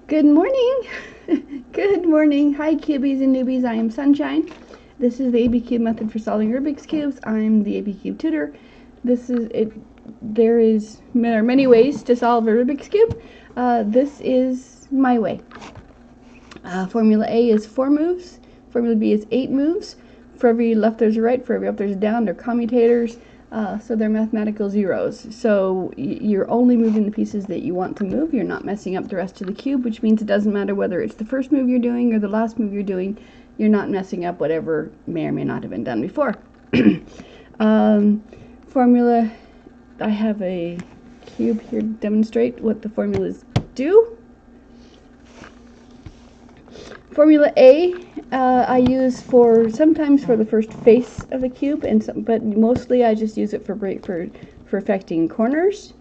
Good morning. Good morning. Hi, cubies and newbies. I am Sunshine. This is the ABCube method for solving Rubik's cubes. I'm the ABCube tutor. This is it. There are many ways to solve a Rubik's cube. This is my way. Formula A is 4 moves. Formula B is 8 moves. For every left there's a right. For every up there's a down. They're commutators. So they're mathematical zeros. So you're only moving the pieces that you want to move. You're not messing up the rest of the cube, which means it doesn't matter whether it's the first move you're doing or the last move you're doing. You're not messing up whatever may or may not have been done before. Formula, I have a cube here to demonstrate what the formulas do. Formula A, I use sometimes for the first face of a cube, but mostly I just use it for affecting corners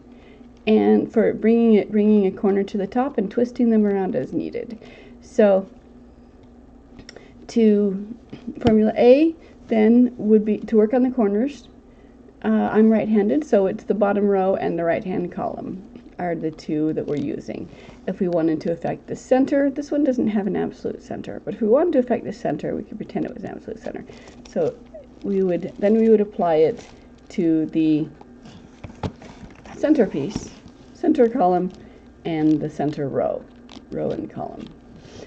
and for bringing a corner to the top and twisting them around as needed. So, Formula A then would be to work on the corners. I'm right-handed, so it's the bottom row and the right-hand column are the two that we're using. If we wanted to affect the center, this one doesn't have an absolute center, but if we wanted to affect the center, we could pretend it was an absolute center. So we would apply it to the centerpiece, center column, and the center row and column.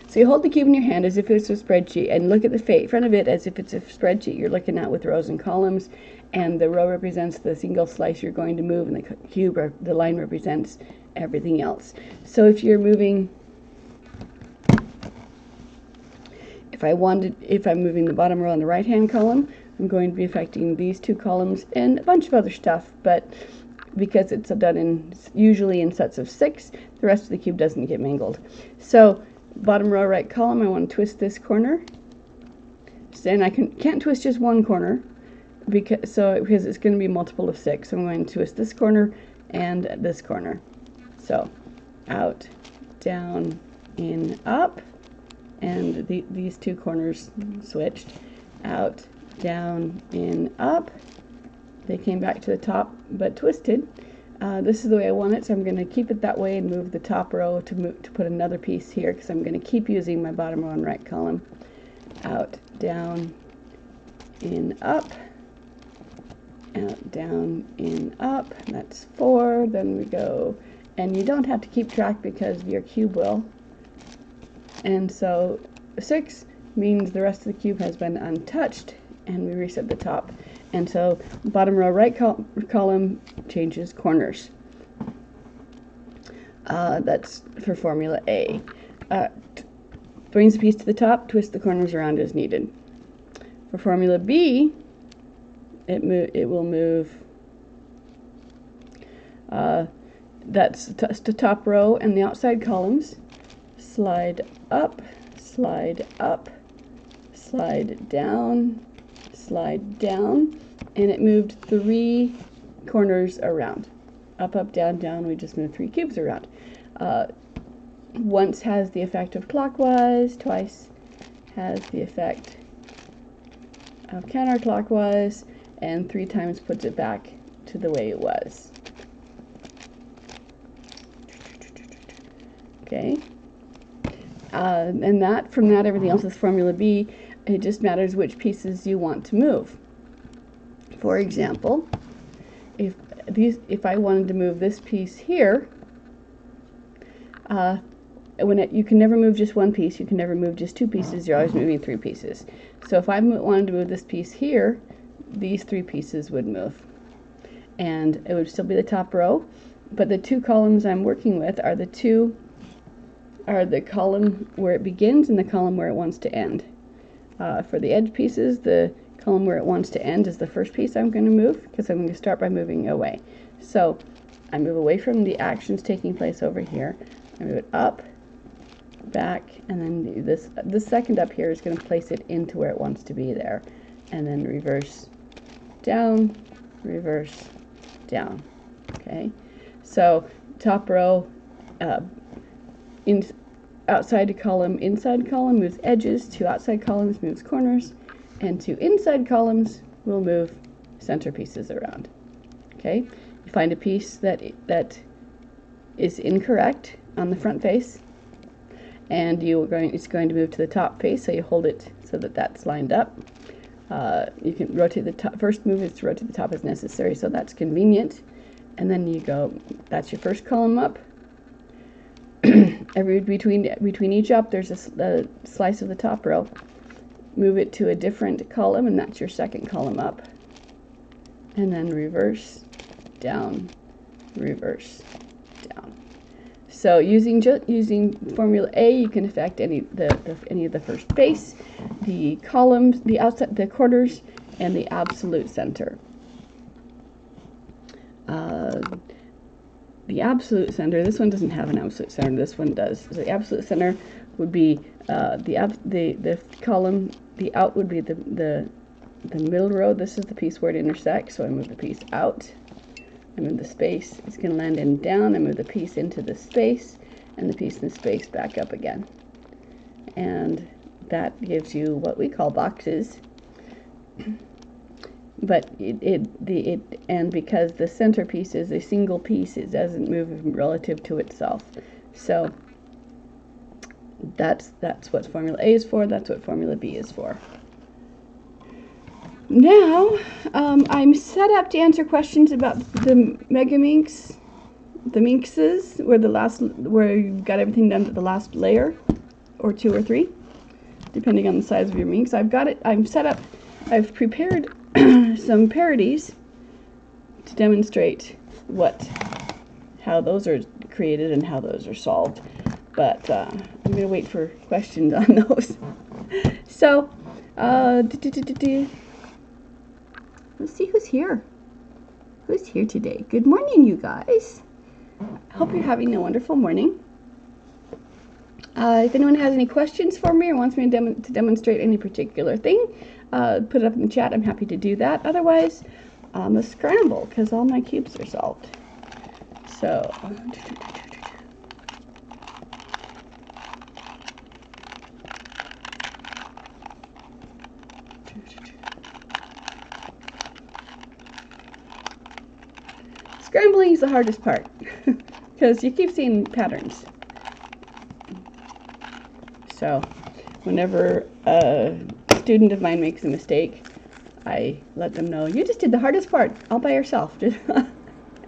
So you hold the cube in your hand as if it's a spreadsheet and look at the front of it as if it's a spreadsheet you're looking at with rows and columns, and the row represents the single slice you're going to move, and the cube or the line represents everything else. So if you're moving, if I'm moving the bottom row and the right hand column, I'm going to be affecting these two columns and a bunch of other stuff, but because it's done usually in sets of 6, the rest of the cube doesn't get mangled. So bottom row right column, I want to twist this corner, and I can't twist just one corner because it's going to be a multiple of 6. So I'm going to twist this corner and this corner. So out, down, in, up, and these two corners switched. Out, down, in, up. They came back to the top but twisted. This is the way I want it, so I'm going to keep it that way and move the top row to put another piece here, because I'm going to keep using my bottom row and right column. Out, down, in, up. Out, down, in, up. That's 4. Then we go, and you don't have to keep track because your cube will. And so 6 means the rest of the cube has been untouched, and we reset the top. And so bottom row right column changes corners. That's for Formula A. Brings the piece to the top, twist the corners around as needed. For Formula B, it will move. That's the top row and the outside columns. Slide up, slide up, slide down, and it moved 3 corners around. Up, up, down, down, we just moved 3 cubes around. Once has the effect of clockwise, twice has the effect of counterclockwise, and 3 times puts it back to the way it was. Okay. And from that, everything else is Formula B. It just matters which pieces you want to move. For example, if I wanted to move this piece here, you can never move just one piece. You can never move just 2 pieces. You're always moving 3 pieces. So if I wanted to move this piece here, these 3 pieces would move, and it would still be the top row. But the 2 columns I'm working with are the column where it begins and the column where it wants to end. For the edge pieces, the column where it wants to end is the first piece I'm going to move, because I'm going to start by moving away. So I move away from the actions taking place over here. I move it up, back, and then this second up here is going to place it into where it wants to be there, and then reverse down, reverse down. Okay, so top row, outside column, inside column moves edges, 2 outside columns moves corners, and 2 inside columns will move center pieces around. Okay, you find a piece that is incorrect on the front face, and it's going to move to the top face, so you hold it so that that's lined up. You can rotate the top. First move is to rotate the top as necessary, so that's convenient. And then you go, that's your first column up. Between each up, there's a slice of the top row. Move it to a different column, and that's your second column up. And then reverse, down, reverse, down. So using formula A, you can affect any of the first base, the columns, the quarters, and the absolute center. The absolute center. This one doesn't have an absolute center. This one does. So the absolute center would be the column. The out would be the middle row. This is the piece where it intersects. So I move the piece out. I move the space. It's going to land in down. I move the piece into the space, and the piece in the space back up again. And that gives you what we call boxes. But and because the centerpiece is a single piece, it doesn't move relative to itself. So that's what formula A is for. That's what formula B is for. Now I'm set up to answer questions about the Mega Minx, the Minxes, where you got everything done to the last layer, or 2 or 3, depending on the size of your Minx. I've got it. I'm set up. I've prepared some parodies to demonstrate how those are created and how those are solved. But I'm going to wait for questions on those. So, let's see who's here. Who's here today? Good morning, you guys. I hope you're having a wonderful morning. If anyone has any questions for me or wants me to demonstrate any particular thing, put it up in the chat. I'm happy to do that. Otherwise, I'm a scramble because all my cubes are solved. So, scrambling is the hardest part because you keep seeing patterns. So, whenever a student of mine makes a mistake, I let them know, you just did the hardest part all by yourself, just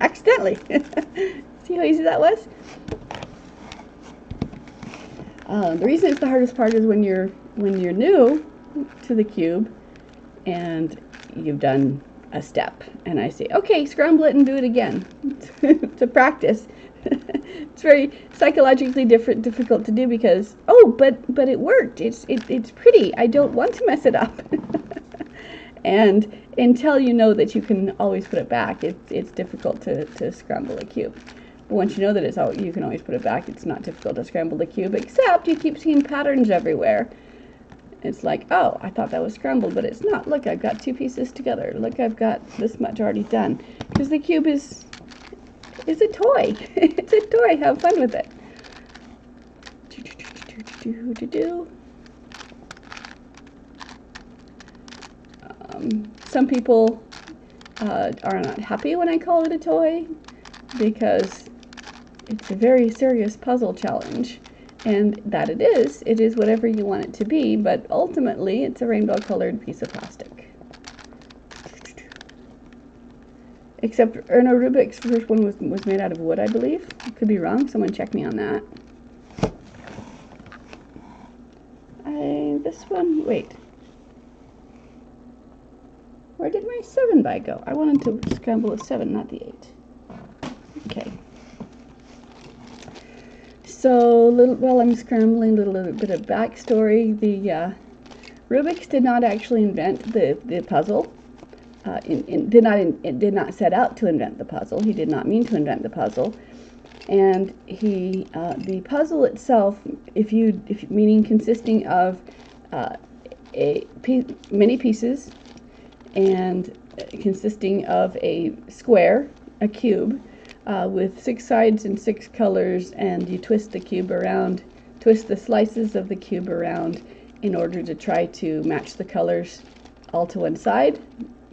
accidentally. See how easy that was? The reason it's the hardest part is when you're new to the cube and you've done a step, and I say, okay, scramble it and do it again to practice. It's very psychologically difficult to do because, but it worked. It's pretty. I don't want to mess it up. And until you know that you can always put it back, it's difficult to scramble a cube. But once you know that you can always put it back, it's not difficult to scramble the cube, except you keep seeing patterns everywhere. It's like, oh, I thought that was scrambled, but it's not. Look, I've got 2 pieces together. Look, I've got this much already done. Because the cube is a toy. It's a toy. Have fun with it. Some people are not happy when I call it a toy because it's a very serious puzzle challenge. And that it is whatever you want it to be, but ultimately it's a rainbow colored piece of plastic. Except Erno Rubik's first one was made out of wood, I believe. I could be wrong, someone check me on that. This one, wait. Where did my 7 by go? I wanted to scramble a 7, not the 8. Okay. So, while I'm scrambling, a little bit of backstory. The Rubik's did not actually invent the puzzle. Did not set out to invent the puzzle. He did not mean to invent the puzzle. And the puzzle itself, meaning consisting of many pieces, and consisting of a square, a cube, with 6 sides and 6 colors, and you twist the cube around, twist the slices of the cube around in order to try to match the colors all to one side,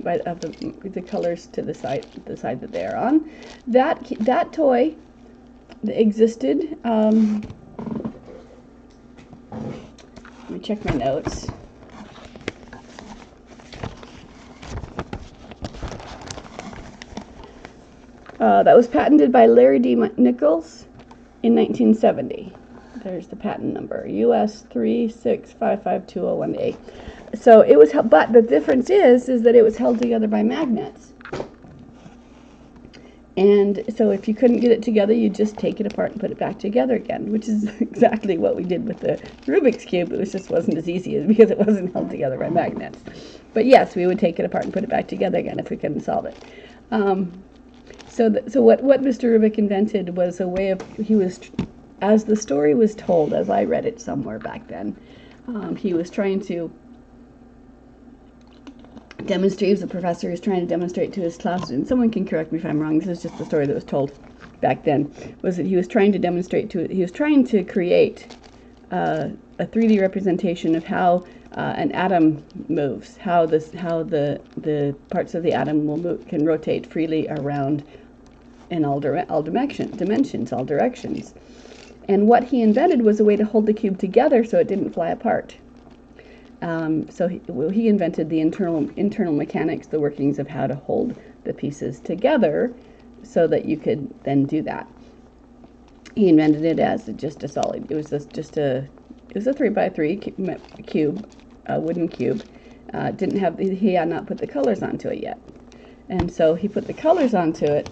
of the colors to the side that they are on. That toy existed check my notes. That was patented by Larry D. Nichols in 1970. There's the patent number, US 3655201A. So it was, but the difference is that it was held together by magnets. And so if you couldn't get it together, you just take it apart and put it back together again, which is exactly what we did with the Rubik's Cube. It just wasn't as easy because it wasn't held together by magnets. But yes, we would take it apart and put it back together again if we couldn't solve it. So what Mr. Rubik invented was a way of, as the story was told, as I read it somewhere back then, he was trying to demonstrate, he was a professor, he was trying to demonstrate to his class, and someone can correct me if I'm wrong, this is just the story that was told back then, was that he was trying to demonstrate he was trying to create a 3D representation of how an atom moves, how the parts of the atom can rotate freely around in all dimensions, all directions. And what he invented was a way to hold the cube together so it didn't fly apart. So he invented the internal mechanics, the workings of how to hold the pieces together so that you could then do that. He invented it as just a solid. It was a 3x3 cube, a wooden cube. He had not put the colors onto it yet. And so he put the colors onto it.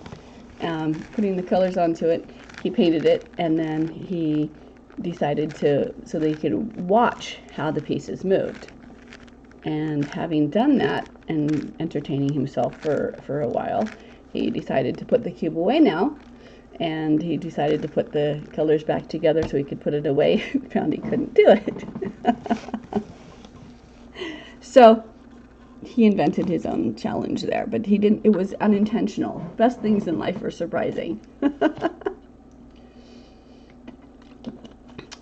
Putting the colors onto it, he painted it, and then he decided so that he could watch how the pieces moved. And having done that and entertaining himself for a while, he decided to put the cube away now, and he decided to put the colors back together so he could put it away. Found he couldn't do it. So he invented his own challenge there, but he didn't. It was unintentional. Best things in life are surprising.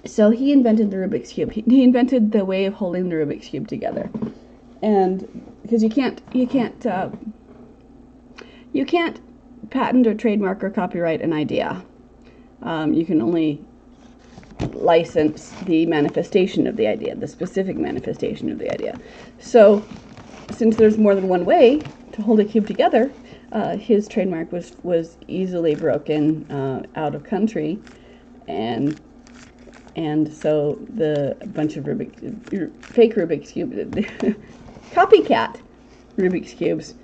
So he invented the Rubik's Cube. He invented the way of holding the Rubik's Cube together, and because you can't patent or trademark or copyright an idea. You can only license the manifestation of the idea, the specific manifestation of the idea. So, since there's more than one way to hold a cube together, his trademark was easily broken out of country, and so a bunch of fake Rubik's Cubes, copycat Rubik's Cubes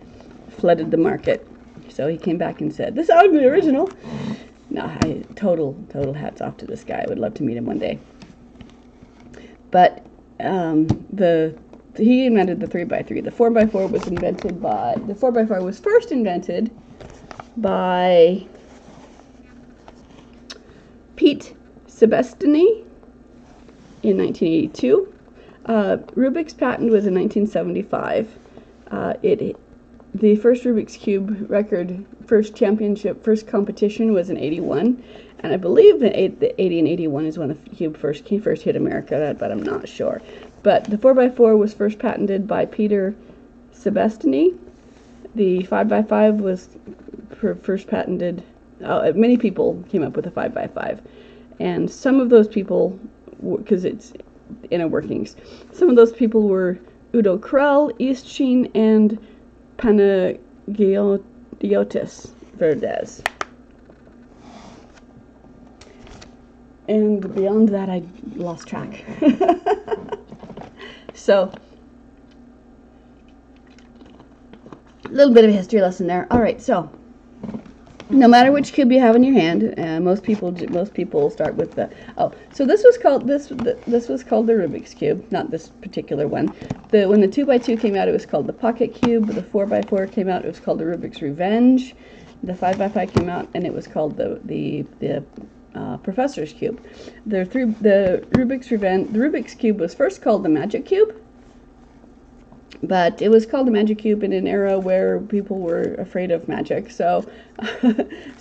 flooded the market. So he came back and said, "This is the original." No, total hats off to this guy. I would love to meet him one day. But he invented the 3x3. The 4x4 was invented by, the 4x4 was first invented by Pete Sebestany in 1982. Rubik's patent was in 1975. The first Rubik's Cube record, first championship, first competition was in 81. And I believe that the 80 and 81 is when the cube first hit America, but I'm not sure. But the 4x4 was first patented by Peter Sebestany. The 5x5 was first patented. Many people came up with a 5x5. And some of those people, because it's inner workings, some of those people were Udo Krell, Eastsheen, and Panagiotis Verdes. And beyond that, I lost track. So, a little bit of a history lesson there. All right, so no matter which cube you have in your hand, most people start with the. Oh, so this was called this was called the Rubik's Cube, not this particular one. When the 2x2 came out, it was called the Pocket Cube. The 4x4 came out, it was called the Rubik's Revenge. The 5x5 came out, and it was called the Professor's Cube. The Rubik's Cube was first called the Magic Cube, but it was called the Magic Cube in an era where people were afraid of magic, so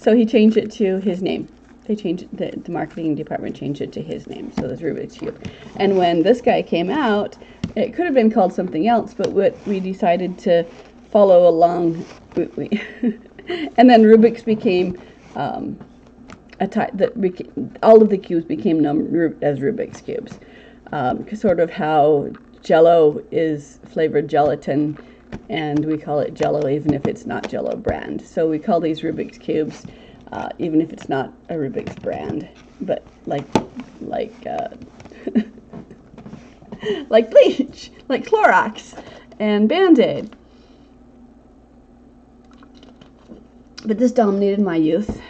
he changed it to his name. They changed it, the marketing department changed it to his name, so it's Rubik's Cube. And when this guy came out, it could have been called something else, but we decided to follow along. And then Rubik's became all of the cubes became known as Rubik's Cubes. sort of how Jell-O is flavored gelatin, and we call it Jell-O even if it's not Jell-O brand. So we call these Rubik's Cubes even if it's not a Rubik's brand, but like like bleach, like Clorox and Band-Aid. But this dominated my youth.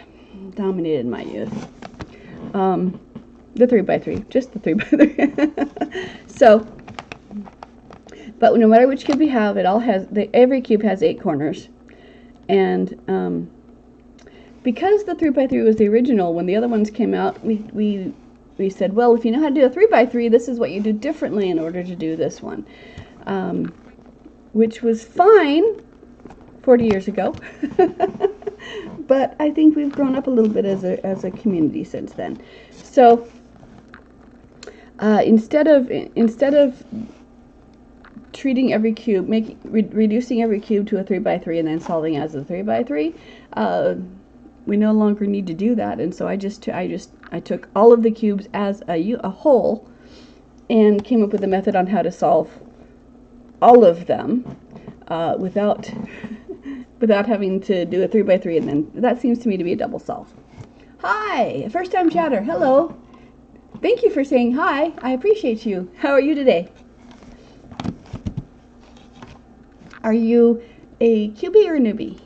The 3x3, just the 3x3. So, but no matter which cube you have, it all has, every cube has 8 corners. And because the 3x3 was the original, when the other ones came out, we said, well, if you know how to do a 3x3, this is what you do differently in order to do this one. Which was fine 40 years ago. But I think we've grown up a little bit as a community since then. So instead of treating every cube, reducing every cube to a 3x3 and then solving as a 3x3, we no longer need to do that. And so I took all of the cubes as a whole and came up with a method on how to solve all of them without having to do a 3x3, and then that seems to me to be a double solve. Hi, first time chatter. Hello. Thank you for saying hi. I appreciate you. How are you today? Are you a cubie or a newbie?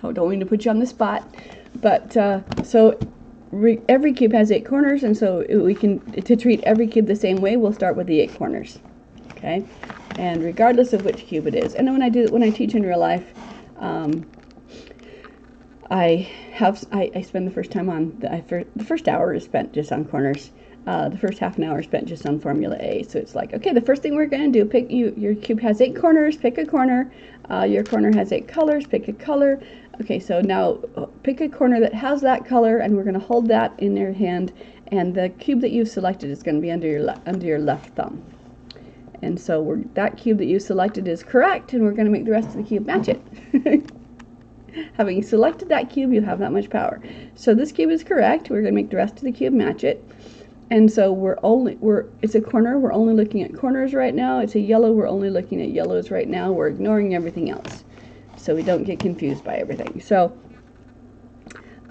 So don't mean to put you on the spot, but so every cube has 8 corners, and so to treat every cube the same way, we'll start with the 8 corners. Okay, and regardless of which cube it is. And when I teach in real life, I spend the first time on the first hour is spent just on corners. The first half an hour is spent just on Formula A. So it's like, okay, the first thing we're going to do, your cube has 8 corners, pick a corner. Your corner has 8 colors, pick a color. Okay, so now pick a corner that has that color, and we're going to hold that in your hand, and the cube that you've selected is going to be under your left thumb. And so that cube that you selected is correct, and we're going to make the rest of the cube match it. Having selected that cube, you have that much power. So this cube is correct. We're going to make the rest of the cube match it. And so it's a corner. We're only looking at corners right now. It's a yellow. We're only looking at yellows right now. We're ignoring everything else, so we don't get confused by everything. So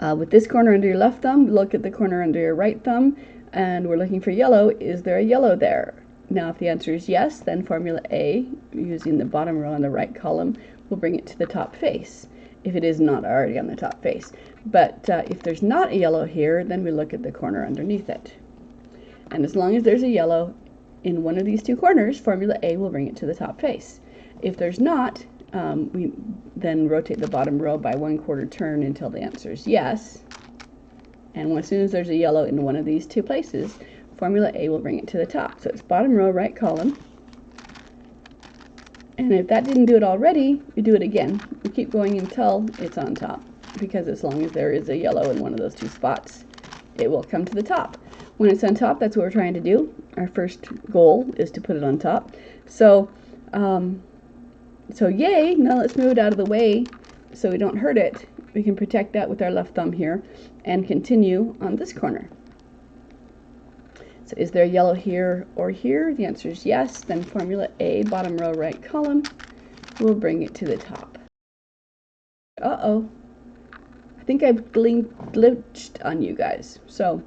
with this corner under your left thumb, look at the corner under your right thumb, and we're looking for yellow. Is there a yellow there? Now, if the answer is yes, then Formula A, using the bottom row on the right column, will bring it to the top face, if it is not already on the top face. But if there's not a yellow here, then we look at the corner underneath it. And as long as there's a yellow in one of these 2 corners, Formula A will bring it to the top face. If there's not, we then rotate the bottom row by 1/4 turn until the answer is yes. And as soon as there's a yellow in one of these 2 places, Formula A will bring it to the top. So it's bottom row, right column. And if that didn't do it already, we do it again. We keep going until it's on top, because as long as there is a yellow in one of those 2 spots, it will come to the top. When it's on top, that's what we're trying to do. Our first goal is to put it on top. So, so yay, now let's move it out of the way so we don't hurt it. We can protect that with our left thumb here and continue on this corner. So is there a yellow here or here? The answer is yes. Then Formula A, bottom row, right column, will bring it to the top. Uh-oh. I think I've glitched on you guys. So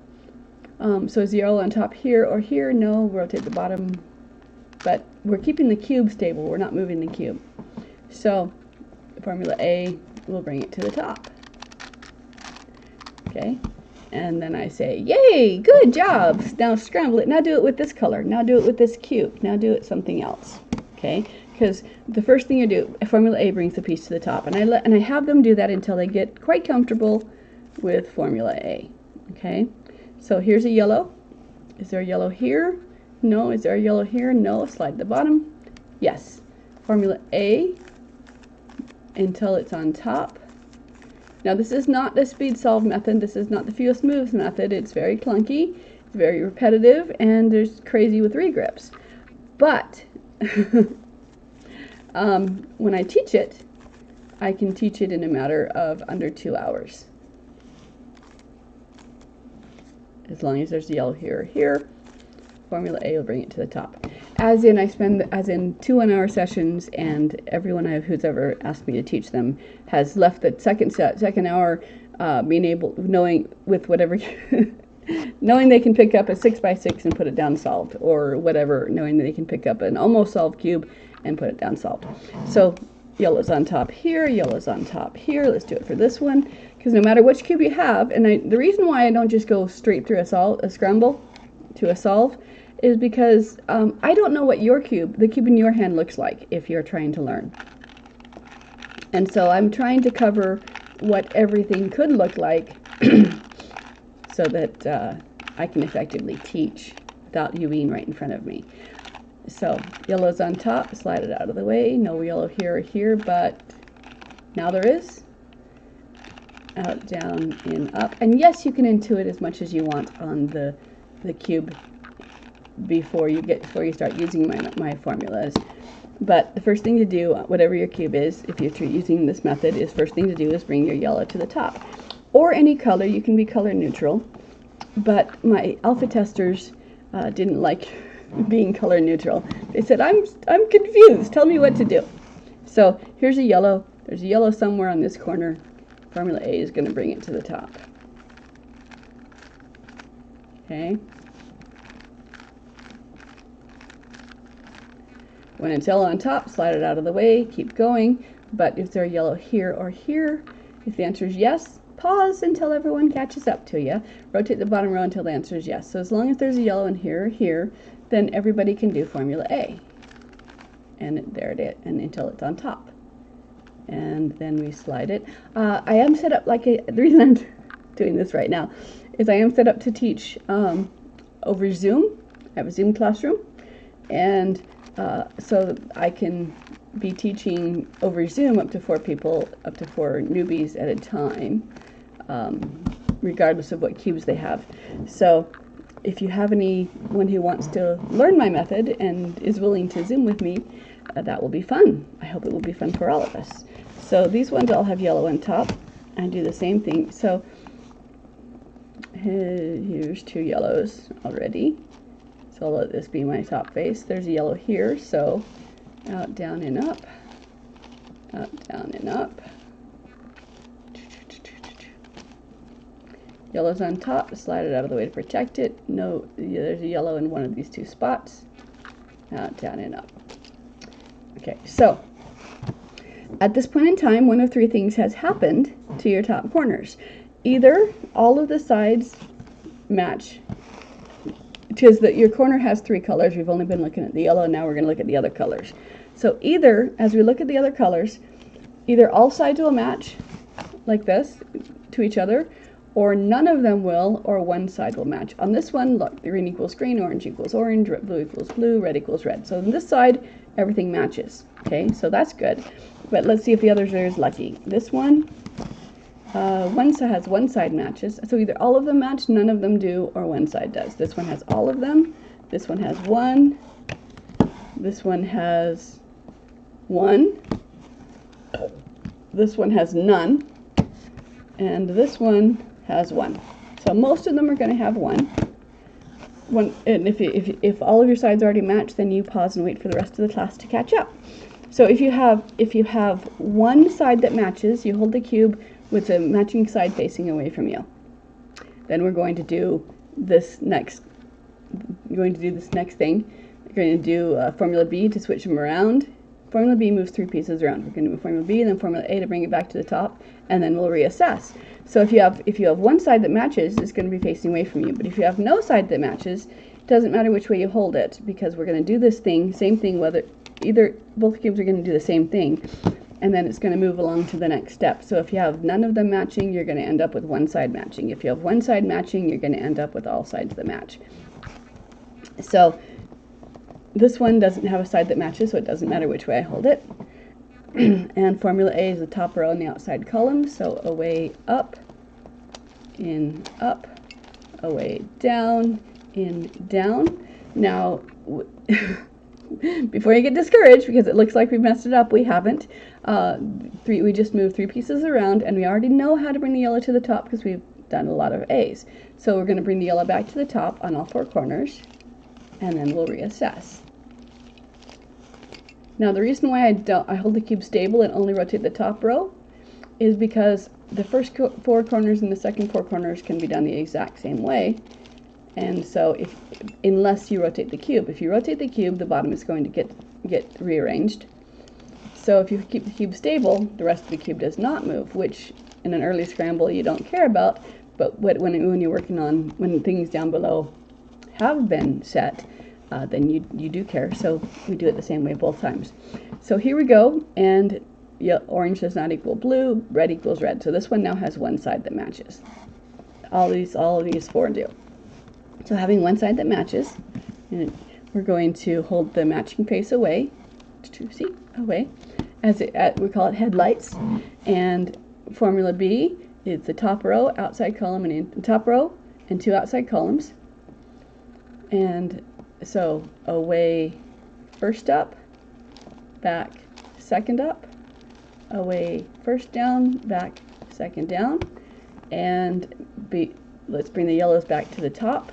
is the yellow on top here or here? No, rotate the bottom. But we're keeping the cube stable. We're not moving the cube. So Formula A will bring it to the top. Okay. And then I say, yay, good job. Now scramble it. Now do it with this color. Now do it with this cube. Now do it something else. Okay? Because the first thing you do, Formula A brings the piece to the top. And I have them do that until they get quite comfortable with Formula A. Okay? So here's a yellow. Is there a yellow here? No. Is there a yellow here? No. Slide to the bottom. Yes. Formula A until it's on top. Now this is not the speed solve method. This is not the fewest moves method. It's very clunky, it's very repetitive, and there's crazy with regrips. But when I teach it, I can teach it in a matter of under 2 hours. As long as there's yellow here or here, formula A will bring it to the top. As in 2 1-hour sessions, and everyone who's ever asked me to teach them has left the second hour being able, knowing with whatever, knowing they can pick up a 6x6 and put it down solved, or whatever, knowing that they can pick up an almost solved cube and put it down solved. So yellow's on top here, yellow's on top here. Let's do it for this one, because no matter which cube you have, and the reason why I don't just go straight through a scramble to a solve, is because I don't know what your cube, the cube in your hand, looks like if you're trying to learn. And so I'm trying to cover what everything could look like so that I can effectively teach without you being right in front of me. So yellow's on top, slide it out of the way. No yellow here or here, but now there is. Out, down, in, up. And yes, you can intuit as much as you want on the cube before you start using my formulas. But the first thing to do, whatever your cube is, if you're using this method, is first thing to do is bring your yellow to the top. Or any color, you can be color neutral. But my alpha testers didn't like being color neutral. They said, I'm confused, tell me what to do. So here's a yellow, there's a yellow somewhere on this corner. Formula A is going to bring it to the top. Okay. When it's yellow on top, slide it out of the way, keep going. But if there's yellow here or here, if the answer is yes, pause until everyone catches up to you. Rotate the bottom row until the answer is yes. So as long as there's a yellow in here or here, then everybody can do formula A. And there it is, and until it's on top. And then we slide it. I am set up the reason I'm doing this right now is I am set up to teach over Zoom. I have a Zoom classroom, and so I can be teaching over Zoom up to 4 people, up to 4 newbies at a time, regardless of what cubes they have. So if you have anyone who wants to learn my method and is willing to Zoom with me, that will be fun. I hope it will be fun for all of us. So these ones all have yellow on top, and do the same thing. So here's 2 yellows already. So I'll let this be my top face. There's a yellow here, so out, down, and up. Out, down, and up. Yellow's on top, slide it out of the way to protect it. No, there's a yellow in one of these 2 spots. Out, down, and up. Okay, so at this point in time, one of 3 things has happened to your top corners. Either all of the sides match, because your corner has 3 colors. We've only been looking at the yellow, now we're going to look at the other colors. So either, as we look at the other colors, either all sides will match like this to each other, or none of them will, or one side will match. On this one, look, green equals green, orange equals orange, blue equals blue, red equals red. So on this side, everything matches. Okay, so that's good. But let's see if the others are as lucky. This one, one side has one side matches. So either all of them match, none of them do, or one side does. This one has all of them. This one has 1. This one has 1. This one has none. And this one has 1. So most of them are going to have 1. And if all of your sides already match, then you pause and wait for the rest of the class to catch up. So if you have one side that matches, you hold the cube with the matching side facing away from you. Then we're going to do this next. You're going to do this next thing. You're going to do formula B to switch them around. Formula B moves 3 pieces around. We're going to move formula B and then formula A to bring it back to the top, and then we'll reassess. So if you have one side that matches, it's going to be facing away from you. But if you have no side that matches, it doesn't matter which way you hold it, because we're going to do this thing, same thing, whether both cubes are going to do the same thing, and then it's going to move along to the next step. So if you have none of them matching, you're going to end up with one side matching. If you have one side matching, you're going to end up with all sides that match. So this one doesn't have a side that matches, so it doesn't matter which way I hold it. And formula A is the top row in the outside column, so away, up, in, up, away, down, in, down. Now, before you get discouraged, because it looks like we've messed it up, we haven't. We just moved 3 pieces around, and we already know how to bring the yellow to the top because we've done a lot of A's. So we're going to bring the yellow back to the top on all 4 corners, and then we'll reassess. Now the reason why I hold the cube stable and only rotate the top row is because the first 4 corners and the second 4 corners can be done the exact same way. And so unless you rotate the cube. If you rotate the cube, the bottom is going to get rearranged. So if you keep the cube stable, the rest of the cube does not move, which in an early scramble you don't care about, but when you're working on, when things down below have been set, then you do care. So we do it the same way both times. So here we go, and orange does not equal blue, red equals red. So this one now has one side that matches. All of these 4 do. So having one side that matches, and we're going to hold the matching face away, away, we call it headlights, and formula B is the top row, outside column, and top row, and 2 outside columns. And so away first up, back second up, away first down, back second down, and let's bring the yellows back to the top,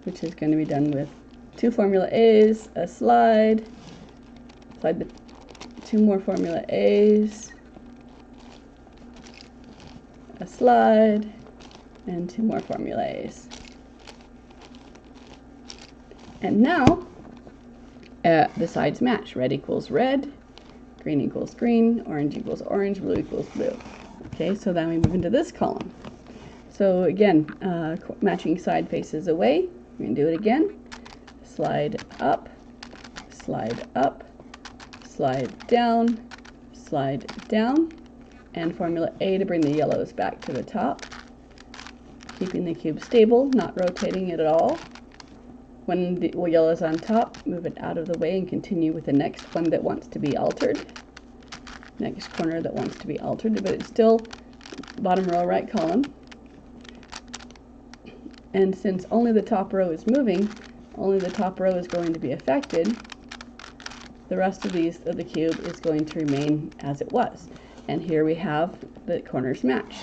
which is going to be done with 2 formula A's, a slide the 2 more formula A's, a slide, and 2 more formula A's. And now the sides match. Red equals red, green equals green, orange equals orange, blue equals blue. Okay, so then we move into this column. So again, matching side faces away. We're going to do it again. Slide up, slide down, and formula A to bring the yellows back to the top. Keeping the cube stable, not rotating it at all. When the yellow is on top, move it out of the way and continue with the next one that wants to be altered. Next corner that wants to be altered, but it's still bottom row, right column. And since only the top row is moving, only the top row is going to be affected. The rest of the cube is going to remain as it was. And here we have the corners match.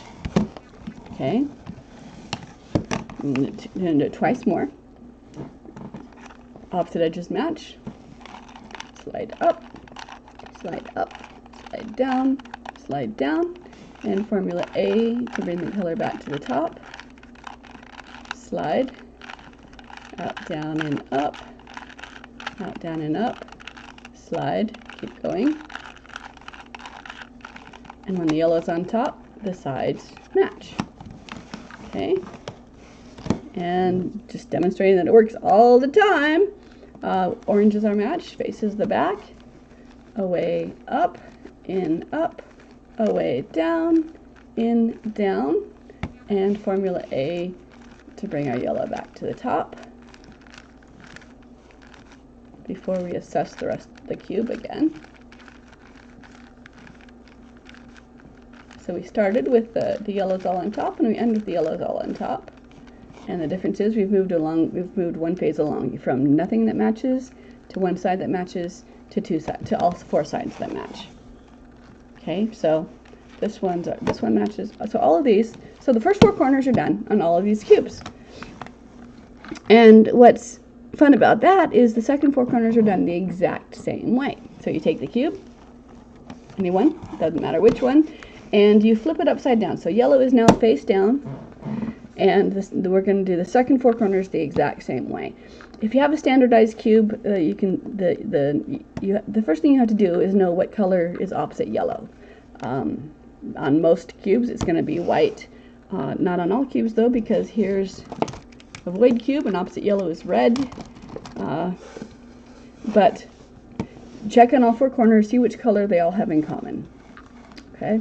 Okay. I'm going to do it twice more. Opposite edges match. Slide up, slide down, and formula A to bring the color back to the top. Slide, out, down, and up, out, down, and up, slide, keep going. And when the yellow's on top, the sides match. Okay? And just demonstrating that it works all the time. Orange is our match, faces the back, away, up, in, up, away, down, in, down, and formula A to bring our yellow back to the top before we assess the rest of the cube again. So we started with the yellows all on top, and we end with the yellows all on top. And the difference is we've moved one phase along from nothing that matches to one side that matches to all 4 sides that match. Okay, so this one matches. So all of these. So the first 4 corners are done on all of these cubes. And what's fun about that is the second 4 corners are done the exact same way. So you take the cube, any one, doesn't matter which one, and you flip it upside down. So yellow is now face down. And we're going to do the second 4 corners the exact same way. If you have a standardized cube, the first thing you have to do is know what color is opposite yellow. On most cubes, it's going to be white. Not on all cubes though, because here's a void cube and opposite yellow is red. But check on all 4 corners, see which color they all have in common. Okay,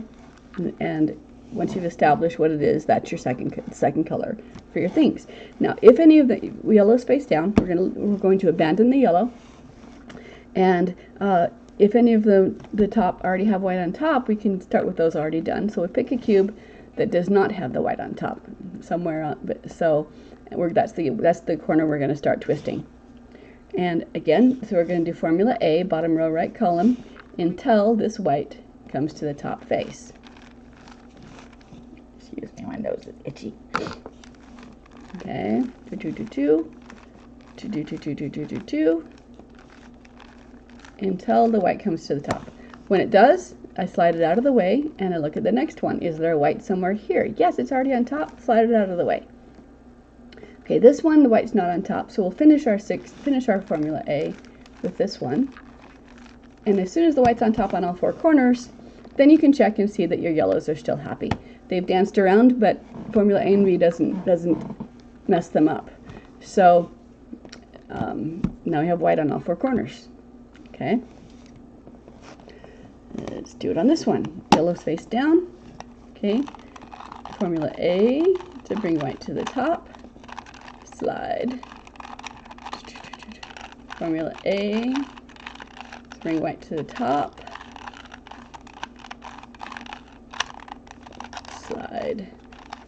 and once you've established what it is, that's your second color for your things. Now, if any of the yellows face down, we're going to abandon the yellow. And if any of the top already have white on top, we can start with those already done. So we pick a cube that does not have the white on top somewhere on, so that's the corner we're going to start twisting. And again, so we're going to do formula A, bottom row, right column, until this white comes to the top face. Excuse me, my nose is itchy. Okay, 2, 2, 2, 2, 2, 2, 2, 2, 2, 2, 2, 2, until the white comes to the top. When it does, I slide it out of the way and I look at the next one. Is there a white somewhere here? Yes, it's already on top. Slide it out of the way. Okay, this one, the white's not on top, so we'll finish our formula A with this one. And as soon as the white's on top on all 4 corners, then you can check and see that your yellows are still happy. They've danced around, but formula A and B doesn't mess them up. So now we have white on all 4 corners. Okay. Let's do it on this one. Yellow's face down. Okay. Formula A to bring white to the top. Slide. Formula A to bring white to the top. Slide.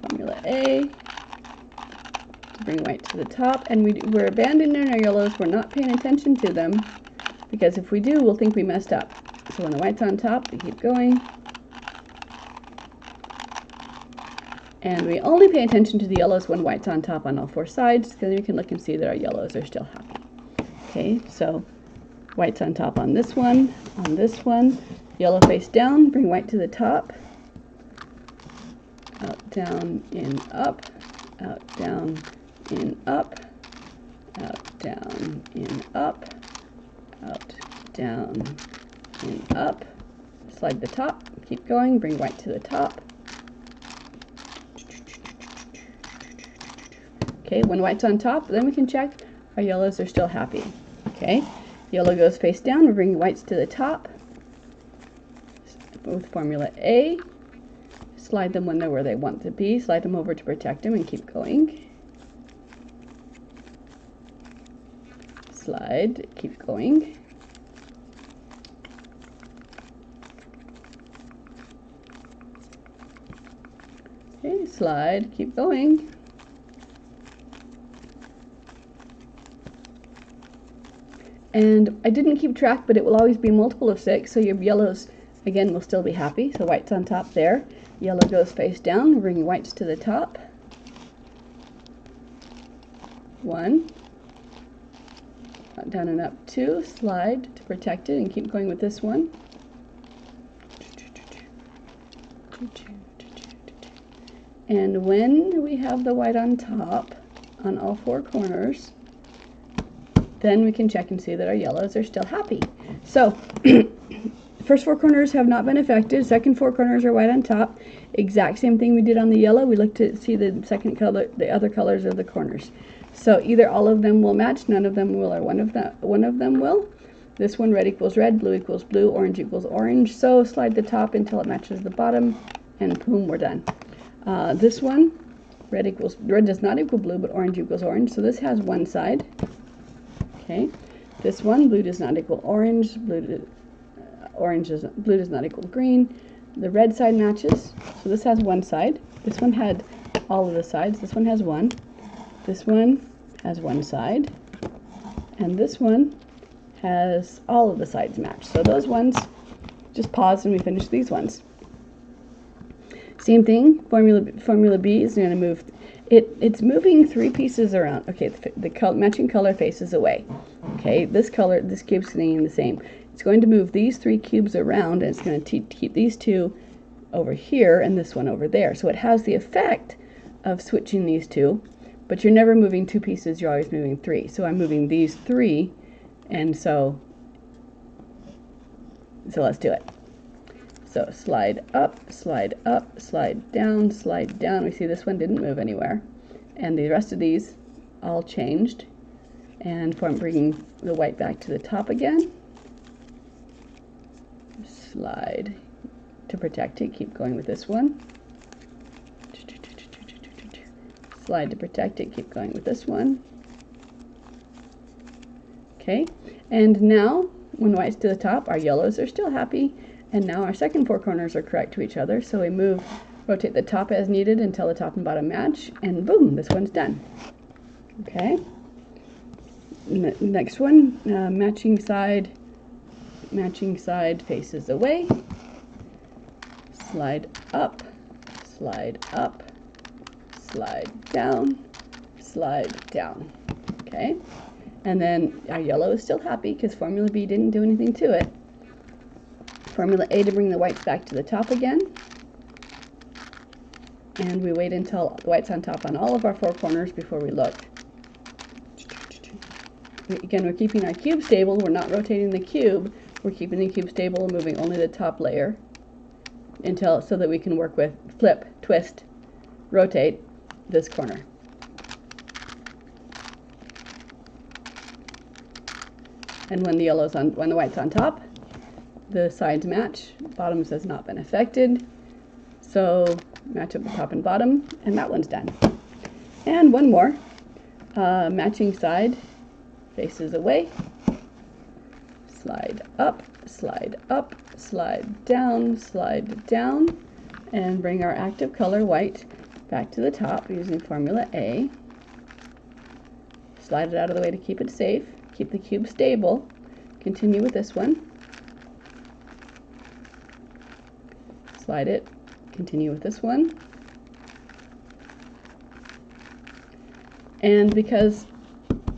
Formula A to bring white to the top. And we're abandoning our yellows. We're not paying attention to them, because if we do, we'll think we messed up. So when the white's on top, we keep going. And we only pay attention to the yellows when white's on top on all 4 sides, because we can look and see that our yellows are still happy. Okay, so white's on top on this one, yellow face down, bring white to the top. Out, down, in, up, out, down, in, up, out, down, in, up, out, down, in, up. Slide the top, keep going, bring white to the top. Okay, when white's on top, then we can check our yellows are still happy. Okay, yellow goes face down, we bring whites to the top with formula A. Slide them when they're where they want to be, slide them over to protect them, and keep going. Slide, keep going. Okay, slide, keep going. And I didn't keep track, but it will always be a multiple of 6, so your yellows, again, will still be happy. So white's on top there. Yellow goes face down, bring whites to the top. 1. Down and up 2, slide to protect it, and keep going with this one. And when we have the white on top on all 4 corners, then we can check and see that our yellows are still happy. So first 4 corners have not been affected. Second 4 corners are white on top. Exact same thing we did on the yellow. We looked to see the second color, the other colors of the corners. So either all of them will match, none of them will, or one of them will. This one, red equals red, blue equals blue, orange equals orange. So slide the top until it matches the bottom, and boom, we're done. This one, red does not equal blue, but orange equals orange. So this has one side. Okay, this one, blue does not equal orange, blue does not equal green. The red side matches, so this has one side. This one had all of the sides. This one has one. This one has one side. And this one has all of the sides matched. So those ones, just pause and we finish these ones. Same thing, formula B is going to move. It's moving 3 pieces around. Okay, the matching color faces away. Okay, this cube's staying the same. It's going to move these 3 cubes around, and it's going to keep these 2 over here and this one over there. So it has the effect of switching these 2, but you're never moving 2 pieces, you're always moving 3. So I'm moving these 3, and so let's do it. So slide up, slide down, slide down. We see this one didn't move anywhere. And the rest of these all changed. And I'm bringing the white back to the top again. Slide to protect it. Keep going with this one. Slide to protect it. Keep going with this one. Okay. And now, when white's to the top, our yellows are still happy. And now our second 4 corners are correct to each other, so we rotate the top as needed until the top and bottom match, and boom, this one's done. Okay. Next one, matching side faces away. Slide up, slide up, slide down, slide down. Okay, and then our yellow is still happy because formula B didn't do anything to it. Formula A to bring the whites back to the top again. And we wait until the white's on top on all of our four corners before we look. Again, we're keeping our cube stable. We're not rotating the cube. We're keeping the cube stable and moving only the top layer until so that we can work with flip, twist, rotate this corner. And when the white's on top, the sides match. Bottoms has not been affected. So match up the top and bottom, and that one's done. And one more. Matching side faces away. Slide up, slide up, slide down, and bring our active color white back to the top using formula A. Slide it out of the way to keep it safe. Keep the cube stable. Continue with this one. Slide it. Continue with this one. And because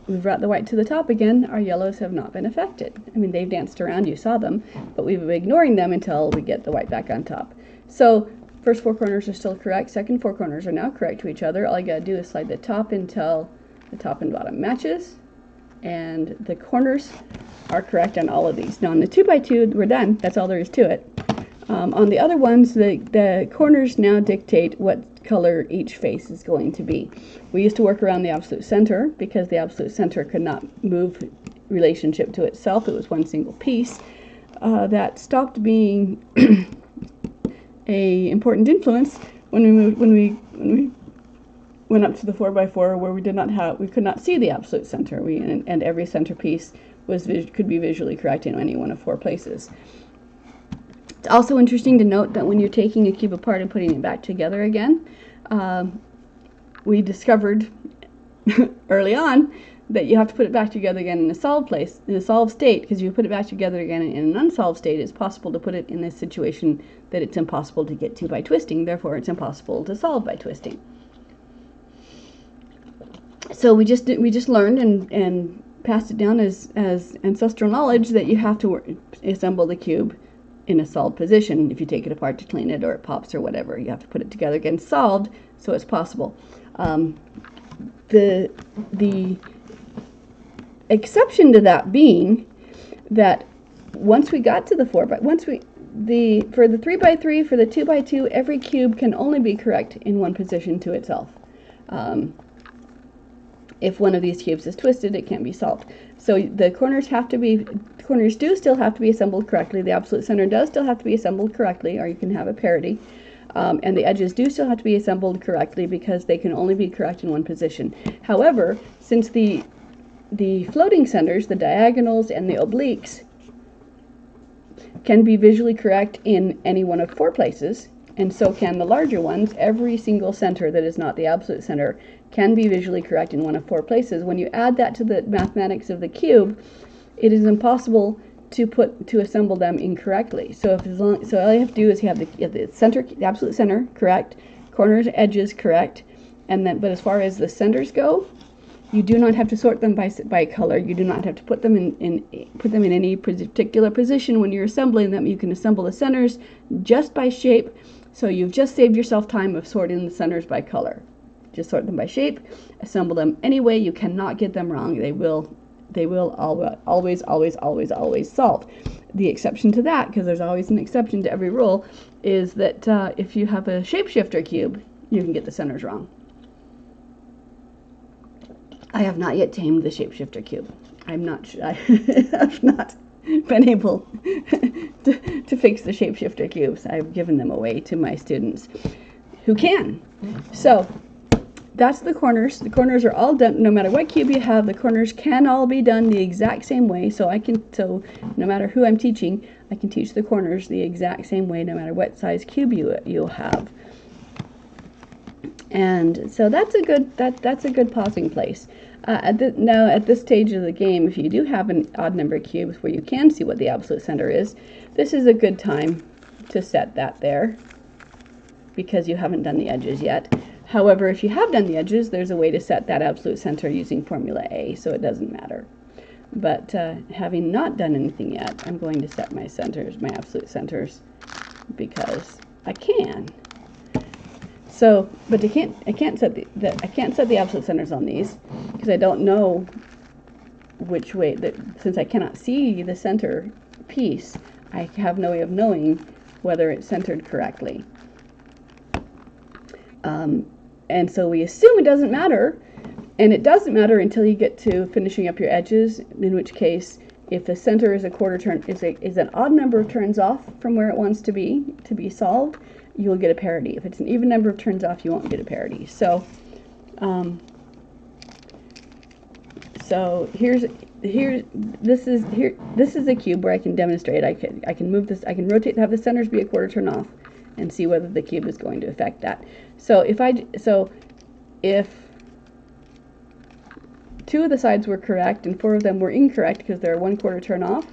we've brought the white to the top again, our yellows have not been affected. I mean, they've danced around, you saw them, but we've been ignoring them until we get the white back on top. So first four corners are still correct, second four corners are now correct to each other. All you gotta do is slide the top until the top and bottom matches, and the corners are correct on all of these. Now on the 2x2, we're done. That's all there is to it. On the other ones, the corners now dictate what color each face is going to be. We used to work around the absolute center because the absolute center could not move relationship to itself. It was one single piece. That stopped being a important influence when we went up to the 4x4 where we could not see the absolute center. And every centerpiece could be visually correct in any one of four places. It's also interesting to note that when you're taking a cube apart and putting it back together again, we discovered early on that you have to put it back together again in a solved state, because if you put it back together again in an unsolved state, it's possible to put it in a situation that it's impossible to get to by twisting, therefore it's impossible to solve by twisting. So we just learned and passed it down as ancestral knowledge that you have to assemble the cube in a solved position. If you take it apart to clean it or it pops or whatever, you have to put it together again solved so it's possible. The exception to that being that once we got to the for the 3x3, for the 2x2, every cube can only be correct in one position to itself. If one of these cubes is twisted, it can't be solved. So the corners do still have to be assembled correctly. The absolute center does still have to be assembled correctly, or you can have a parity. And the edges do still have to be assembled correctly because they can only be correct in one position. However, since the floating centers, the diagonals and the obliques, can be visually correct in any one of four places, and so can the larger ones, every single center that is not the absolute center can be visually correct in one of four places. When you add that to the mathematics of the cube, it is impossible to assemble them incorrectly. So all you have to do is you have the center, the absolute center correct, corners, edges correct, and then but as far as the centers go, you do not have to sort them by color. You do not have to put them in any particular position when you're assembling them. You can assemble the centers just by shape. So you've just saved yourself time of sorting the centers by color. Just sort them by shape, assemble them any way. You cannot get them wrong. They will always solve. The exception to that, because there's always an exception to every rule, is that if you have a shapeshifter cube, you can get the centers wrong. I have not yet tamed the shapeshifter cube. I have not been able to fix the shapeshifter cubes. I've given them away to my students who can. So that's the corners. The corners are all done. No matter what cube you have, the corners can all be done the exact same way. So no matter who I'm teaching, I can teach the corners the exact same way no matter what size cube you'll have. And so that's a good pausing place. Now at this stage of the game, if you do have an odd number of cubes where you can see what the absolute center is, this is a good time to set that there. because you haven't done the edges yet. However, if you have done the edges, there's a way to set that absolute center using formula A, so it doesn't matter. But having not done anything yet, I'm going to set my centers, my absolute centers, because I can. So, but I can't set the absolute centers on these because I don't know which way, since I cannot see the center piece, I have no way of knowing whether it's centered correctly. And so we assume it doesn't matter, and it doesn't matter until you get to finishing up your edges, in which case, if the center is a quarter turn, is an odd number of turns off from where it wants to be solved, you'll get a parity. If it's an even number of turns off, you won't get a parity. So, this is a cube where I can demonstrate. I can move this. I can rotate, have the centers be a quarter turn off, and see whether the cube is going to affect that. So if 2 of the sides were correct and 4 of them were incorrect because they're 1/4 turn off,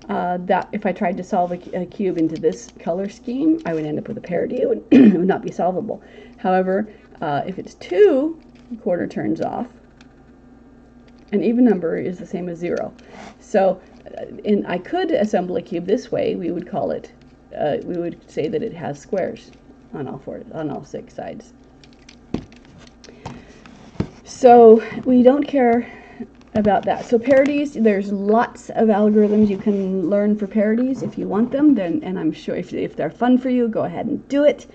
that if I tried to solve a cube into this color scheme, I would end up with a parity. It would not be solvable. However, if it's 2 quarter turns off, an even number is the same as 0. So I could assemble a cube this way. We would call it, we would say that it has squares on all 6 sides. So we don't care about that. So parities, there's lots of algorithms you can learn for parities if you want them, and I'm sure if they're fun for you, go ahead and do it.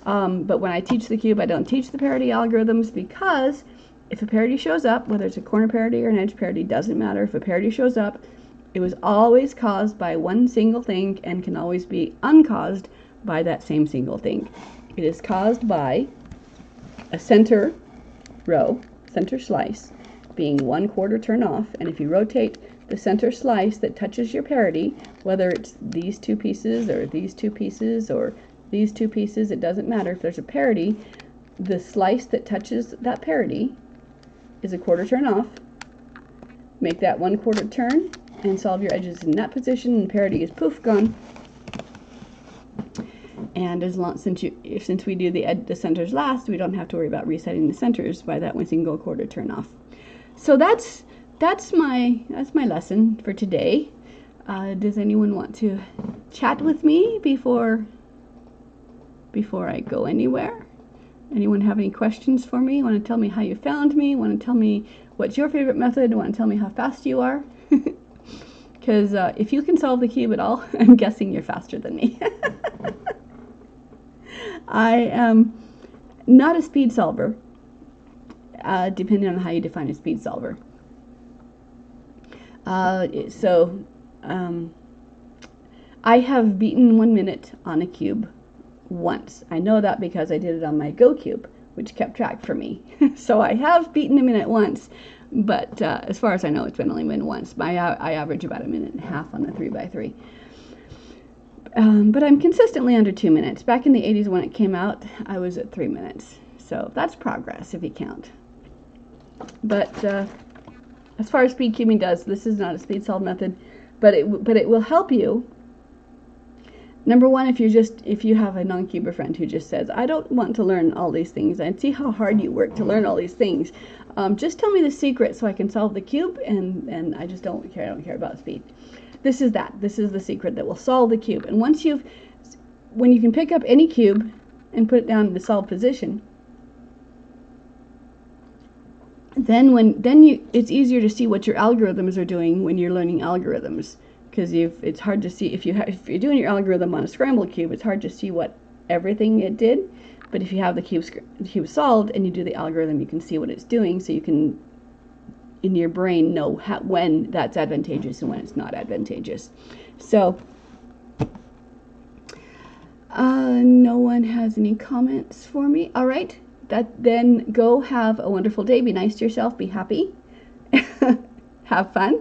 But when I teach the cube, I don't teach the parity algorithms, because if a parity shows up, whether it's a corner parity or an edge parity, doesn't matter. If a parity shows up, it was always caused by one single thing and can always be uncaused by that same single thing. It is caused by a center row, center slice, being 1/4 turn off, and if you rotate the center slice that touches your parity, whether it's these 2 pieces or these 2 pieces or these 2 pieces, it doesn't matter. If there's a parity, the slice that touches that parity is a 1/4 turn off. Make that 1/4 turn and solve your edges in that position, and parity is poof, gone. And since we do the centers last, we don't have to worry about resetting the centers by that one single 1/4 turn off. So that's my lesson for today. Does anyone want to chat with me before I go anywhere? Anyone have any questions for me? Want to tell me how you found me? Want to tell me what's your favorite method? Want to tell me how fast you are? Because if you can solve the cube at all, I'm guessing you're faster than me. I am not a speed solver, depending on how you define a speed solver. I have beaten 1 minute on a cube once. I know that because I did it on my Go cube, which kept track for me. So I have beaten a minute once, but as far as I know, it's only been once. I average about 1.5 minutes on the 3x3. But I'm consistently under 2 minutes. Back in the 80s when it came out, I was at 3 minutes. So that's progress if you count. But as far as speed cubing does, this is not a speed solve method, but it will help you. Number one, if you have a non-cuber friend who just says, I don't want to learn all these things, I see how hard you work to learn all these things. Just tell me the secret so I can solve the cube, and I just don't care. I don't care about speed. This is the secret that will solve the cube. And when you can pick up any cube and put it down in the solved position, it's easier to see what your algorithms are doing when you're learning algorithms. Because it's hard to see if you're doing your algorithm on a scrambled cube, it's hard to see what everything it did. But if you have the cube solved and you do the algorithm, you can see what it's doing, so you can, in your brain, know when that's advantageous and when it's not advantageous. So, no one has any comments for me. All right, then go have a wonderful day. Be nice to yourself. Be happy. Have fun.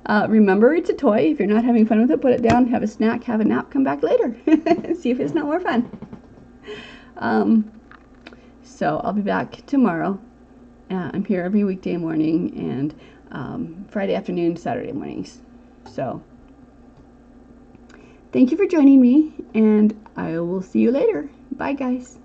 Remember, it's a toy. If you're not having fun with it, put it down, have a snack, have a nap, come back later. See if it's not more fun. So I'll be back tomorrow. I'm here every weekday morning and Friday afternoon, Saturday mornings. So Thank you for joining me, and I will see you later. Bye, guys.